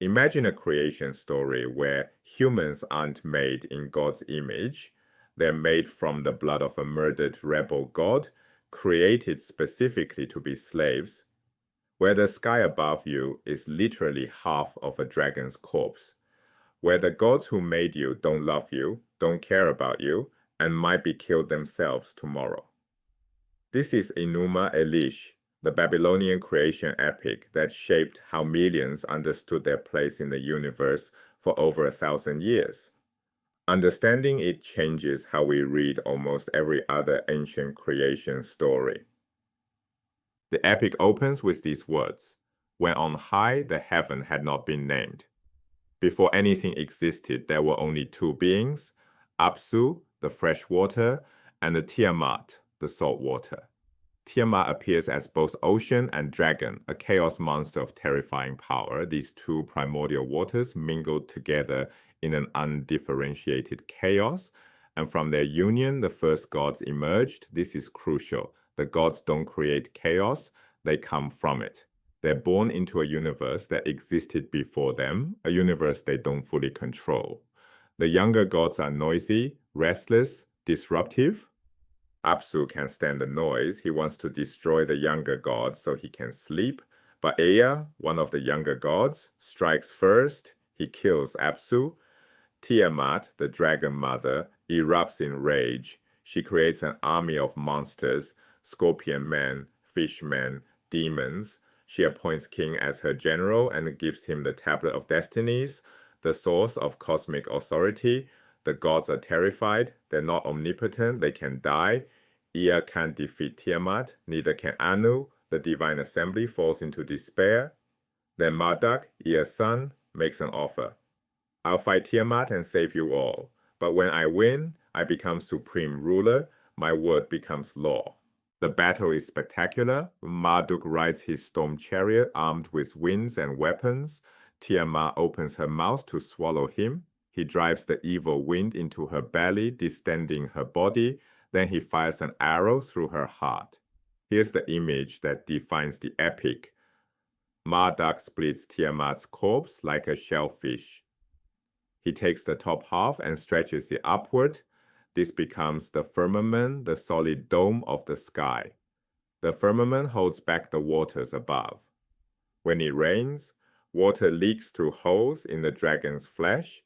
Imagine a creation story where humans aren't made in God's image. They're made from the blood of a murdered rebel god, created specifically to be slaves, where the sky above you is literally half of a dragon's corpse, where the gods who made you don't love you, don't care about you, and might be killed themselves tomorrow. This is Enuma Elish, the Babylonian creation epic that shaped how millions understood their place in the universe for over 1,000 years. Understanding it changes how we read almost every other ancient creation story. The epic opens with these words, "When on high the heaven had not been named." Before anything existed, there were only two beings, Apsu, the fresh water, and the Tiamat, the salt water. Tiamat appears as both ocean and dragon, a chaos monster of terrifying power. These two primordial waters mingled together in an undifferentiated chaos, and from their union, the first gods emerged. This is crucial. The gods don't create chaos, they come from it. They're born into a universe that existed before them, a universe they don't fully control. The younger gods are noisy, restless, disruptive. Apsu can stand the noise. He wants to destroy the younger gods so he can sleep. But Ea, one of the younger gods, strikes first. He kills Apsu. Tiamat, the dragon mother, erupts in rage. She creates an army of monsters, scorpion men, fish men, demons. She appoints King as her general and gives him the Tablet of Destinies, the source of cosmic authority. The gods are terrified. They're not omnipotent. They can die. Ea can't defeat Tiamat. Neither can Anu. The divine assembly falls into despair. Then Marduk, Ea's son, makes an offer. "I'll fight Tiamat and save you all. But when I win, I become supreme ruler. My word becomes law." The battle is spectacular. Marduk rides his storm chariot armed with winds and weapons. Tiamat opens her mouth to swallow him. He drives the evil wind into her belly, distending her body. Then he fires an arrow through her heart. Here's the image that defines the epic. Marduk splits Tiamat's corpse like a shellfish. He takes the top half and stretches it upward. This becomes the firmament, the solid dome of the sky. The firmament holds back the waters above. When it rains, water leaks through holes in the dragon's flesh.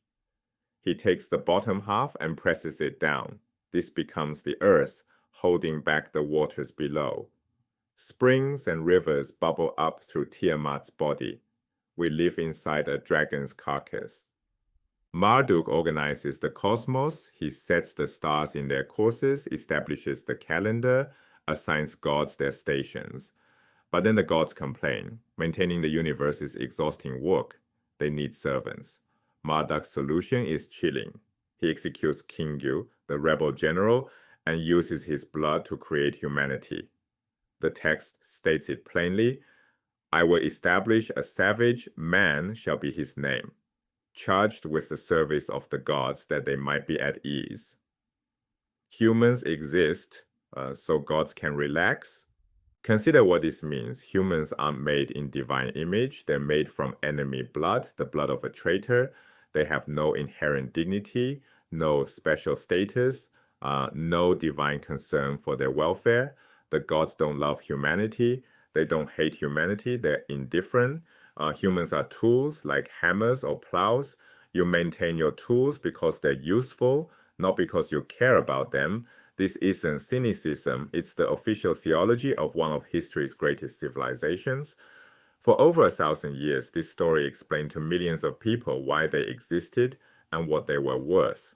He takes the bottom half and presses it down. This becomes the earth, holding back the waters below. Springs and rivers bubble up through Tiamat's body. We live inside a dragon's carcass. Marduk organizes the cosmos. He sets the stars in their courses, establishes the calendar, assigns gods their stations. But then the gods complain. Maintaining the universe is exhausting work. They need servants. Marduk's solution is chilling. He executes Kingu, the rebel general, and uses his blood to create humanity. The text states it plainly, "I will establish a savage, man shall be his name, charged with the service of the gods that they might be at ease." Humans exist so gods can relax. Consider what this means. Humans aren't made in divine image. They're made from enemy blood, the blood of a traitor. They have no inherent dignity, no special status, no divine concern for their welfare. The gods don't love humanity. They don't hate humanity. They're indifferent. Humans are tools like hammers or plows. You maintain your tools because they're useful, not because you care about them. This isn't cynicism. It's the official theology of one of history's greatest civilizations. For over 1,000 years, this story explained to millions of people why they existed and what they were worth.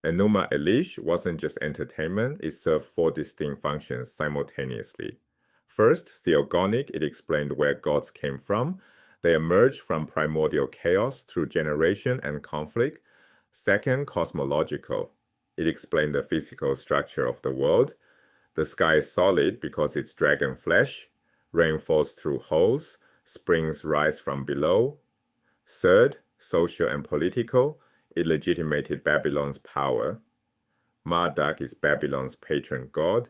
Enuma Elish wasn't just entertainment. It served 4 distinct functions simultaneously. First, theogonic, it explained where gods came from. They emerged from primordial chaos through generation and conflict. Second, cosmological. It explained the physical structure of the world. The sky is solid because it's dragon flesh. Rain falls through holes. Springs rise from below. Third, social and political. It legitimated Babylon's power. Marduk is Babylon's patron god.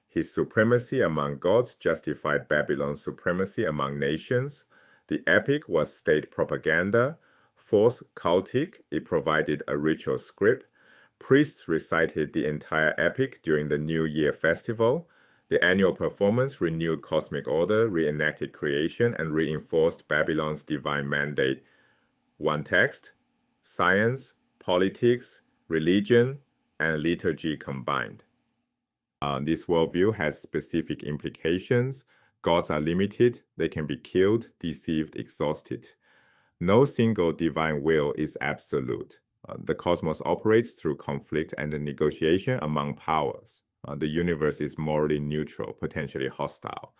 His supremacy among gods justified Babylon's supremacy among nations. The epic was state propaganda. Fourth, cultic, it provided a ritual script. Priests recited the entire epic during the New Year festival. The annual performance renewed cosmic order, reenacted creation, and reinforced Babylon's divine mandate. One text, science, politics, religion, and liturgy combined. This worldview has specific implications. Gods are limited, they can be killed, deceived, exhausted. No single divine will is absolute. The cosmos operates through conflict and negotiation among powers. The universe is morally neutral, potentially hostile.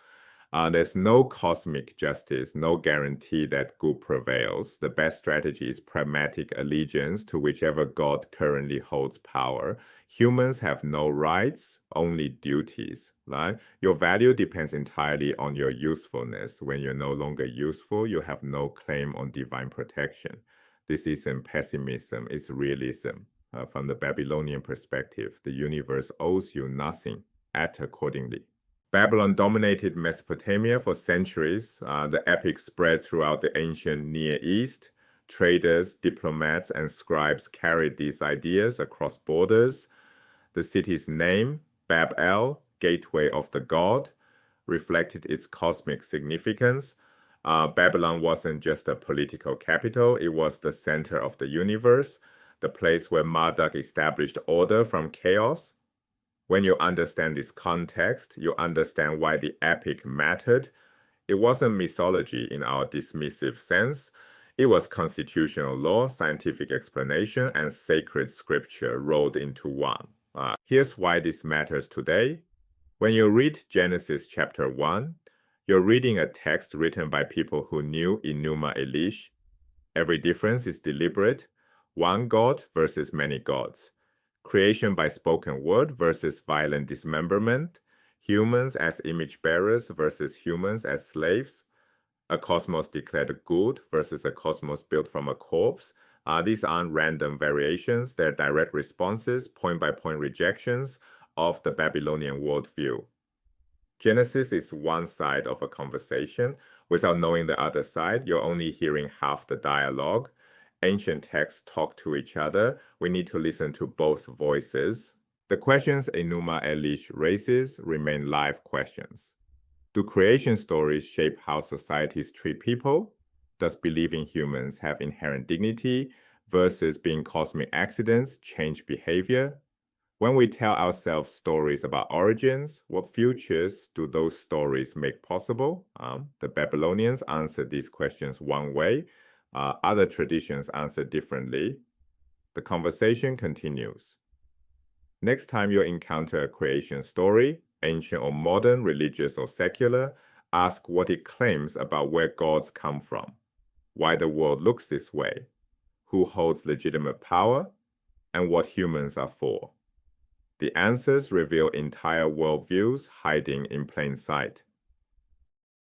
There's no cosmic justice, no guarantee that good prevails. The best strategy is pragmatic allegiance to whichever god currently holds power. Humans have no rights, only duties. Right? Your value depends entirely on your usefulness. When you're no longer useful, you have no claim on divine protection. This isn't pessimism, it's realism. From the Babylonian perspective, the universe owes you nothing. Act accordingly. Babylon dominated Mesopotamia for centuries. The epic spread throughout the ancient Near East. Traders, diplomats, and scribes carried these ideas across borders. The city's name, Bab-el, gateway of the god, reflected its cosmic significance. Babylon wasn't just a political capital, it was the center of the universe, the place where Marduk established order from chaos. When you understand this context, you understand why the epic mattered. It wasn't mythology in our dismissive sense. It was constitutional law, scientific explanation, and sacred scripture rolled into one. Here's why this matters today. When you read Genesis chapter 1, you're reading a text written by people who knew Enuma Elish. Every difference is deliberate. One god versus many gods. Creation by spoken word versus violent dismemberment. Humans as image bearers versus humans as slaves. A cosmos declared good versus a cosmos built from a corpse. These aren't random variations, they're direct responses, point-by-point rejections of the Babylonian worldview. Genesis is one side of a conversation. Without knowing the other side, you're only hearing half the dialogue. Ancient texts talk to each other. We need to listen to both voices. The questions Enuma Elish raises remain live questions. Do creation stories shape how societies treat people? Does believing humans have inherent dignity versus being cosmic accidents change behavior? When we tell ourselves stories about origins, what futures do those stories make possible? The Babylonians answered these questions one way. Other traditions answer differently. The conversation continues. Next time you encounter a creation story, ancient or modern, religious or secular, ask what it claims about where gods come from, why the world looks this way, who holds legitimate power, and what humans are for. The answers reveal entire worldviews hiding in plain sight.